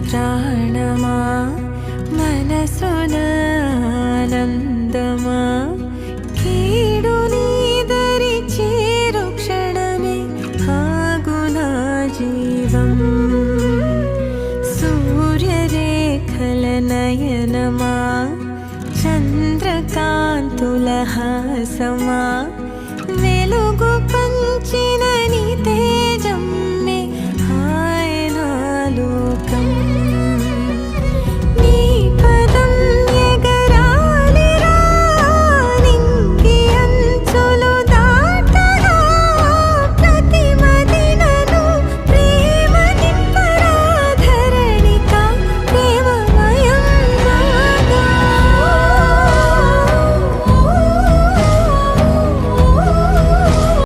ప్రాణమా మనసున ఆనందమా కీడు నీదరి చేరు క్షణమే ఆగునా జీవం సూర్యరేఖల నయనమా చంద్రకాంతుల హాసమా